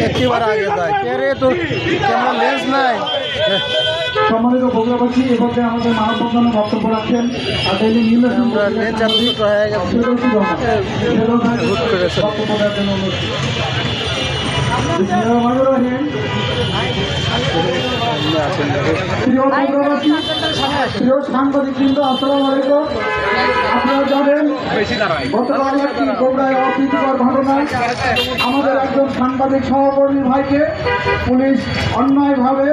একবার আগে যায় কে রে তো ক্যামেরা লেন্স নাই। সম্মানিত বগুড়াবাসী, এভাবে আমাদের মানববন্ধনে বক্তব্য রাখেন। আর ডেইলি নিউজ লেন্স আর দুটো হয়ে গেছে হুট করেছে। প্রিয় সাংবাদিক কিন্তু আসসালামু আলাইকুম। আপনারা জানেন গতকাল একটি বগুড়ায় অপ্রীতিকর ঘটনায় আমাদের একজন সাংবাদিক সহকর্মী ভাইকে পুলিশ অন্যায়ভাবে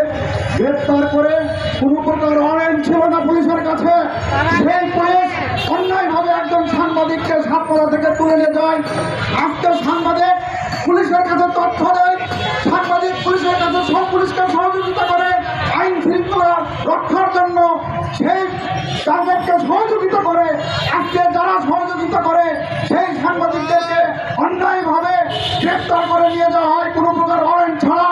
গ্রেপ্তার করে কোনো প্রকার ওয়ারেন্ট ছিল না পুলিশের কাছে। সেই পুলিশ অন্যায়ভাবে একজন সাংবাদিককে সাতপাড়া থেকে তুলে নিয়ে যায়। আজকে সাংবাদিক পুলিশের কাছে তথ্য দেয়, সাংবাদিক পুলিশের কাছে সব পুলিশকে সহযোগিতা করে আইন শৃঙ্খলা রক্ষার জন্য, সেই তাদেরকে সহযোগিতা করে। আজকে যারা সহযোগিতা করে সেই সাংবাদিকদেরকে অন্যায়ভাবে গ্রেপ্তার করে নিয়ে যাওয়া হয় কোনো প্রকার ওয়ারেন্ট ছাড়া।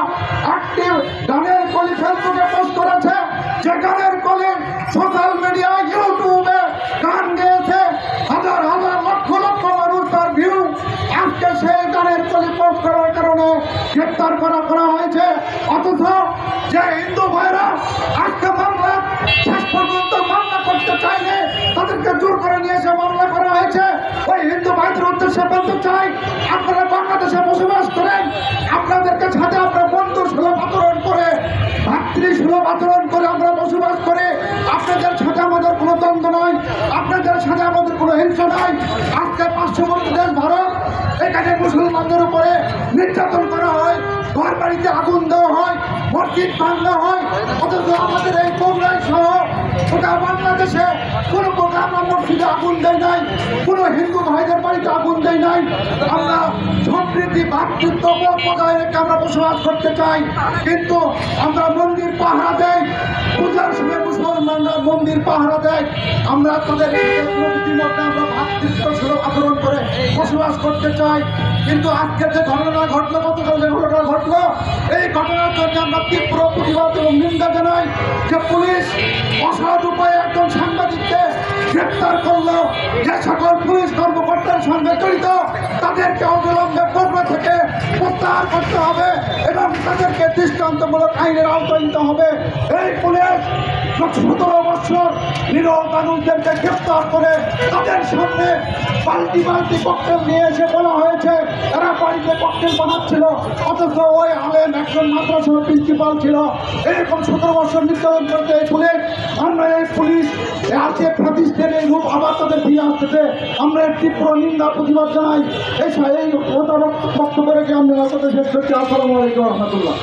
একটি গানের কলি ফেসবুকে পোস্ট করেছে, যে গানের কলি সোশ্যাল মিডিয়ায় ইউটিউবে গান গেয়েছে, হাজার হাজার লক্ষ লক্ষ মানুষ তার ভিউ। আজকে সেই গানের কলি পোস্ট করার কারণে গ্রেপ্তার করা হয়েছে। অথচ যে হিন্দু ভাইরা আজকে মামলা শেষ পর্যন্ত মামলা করতে চাইলে তাদেরকে জোর করে নিয়ে এসে মামলা করা হয়েছে। ওই হিন্দু ভাইদের উদ্দেশ্যে বলতে চাই, আপনারা বাংলাদেশে বসবাস করেন, আপনাদেরকে সাথে আপনার বন্ধু সুলভ আচরণ করে, ভাতৃ সুলভ আচরণ করে আমরা বসবাস করে। আপনাদের সাথে আমাদের কোনো দ্বন্দ্ব নয়, আপনাদের সাথে আমাদের কোনো হিংসা নাই। আজকে পার্শ্ববর্তী দেশ ভারত, এখানে মুসলমানদের উপরে নির্যাতন করা হয়, ঘর বাড়িতে আগুন দেওয়া হয়, মসজিদ ভাঙা হয়। অথচ আমাদের এই বগুড়ায় সহ গোটা বাংলাদেশে কোনো প্রকার আমরা মসজিদে আগুন দেয় নাই, কোনো হিন্দু ভাইদের বাড়িতে আগুন দেয় নাই। আমরা সম্প্রীতি ভাতৃত্ব বজায় রেখে আমরা বসবাস করতে চাই। কিন্তু আমরা মন্দির পাহারা দেয়, পূজার সময় মুসলমানরা মন্দির পাহারা দেয়, আমরা তাদের মধ্যে আমরা ভাতৃত্ব সুলভ আচরণ করে বসবাস করতে চাই। কিন্তু আজকে যে ঘটনা ঘটলো, গতকাল যে ঘটনা ঘটলো, এই ঘটনার জন্য আমরা তীব্র প্রতিবাদ এবং নিন্দা জানাই। যে পুলিশ অসৎ উপায়ে একজন সাংবাদিককে গ্রেপ্তার করলো, যে সকল পুলিশ কর্মকর্তার সঙ্গে জড়িত তাদেরকে অবিলম্বে বগুড়া থেকে প্রত্যাহার করতে হবে এবং তাদেরকে দৃষ্টান্তমূলক আইনের আওতায় নিতে হবে। এই পুলিশ 17 বছর নিরহ মানুষদেরকে গ্রেপ্তার করে তাদের সামনে বালতি বালতি ককটেল নিয়ে এসে বলা হয়েছে এরা বাড়িতে ককটেল বানাচ্ছিল। অথচ ওই আলেম একজন মাদ্রাসার প্রিন্সিপাল ছিল। এরকম 17 বছর নির্যাতন করতে এই পুলিশ, আমরা এই পুলিশ আজকে প্রতিষ্ঠান এই রূপ আবার তাদের ফিরে আসতেছে। আমরা এর তীব্র নিন্দা প্রতিবাদ জানাই। এই বক্তব্য রেখে আমরা শেষ করছি। আসসালামু আলাইকুম রহমতুল্লাহ।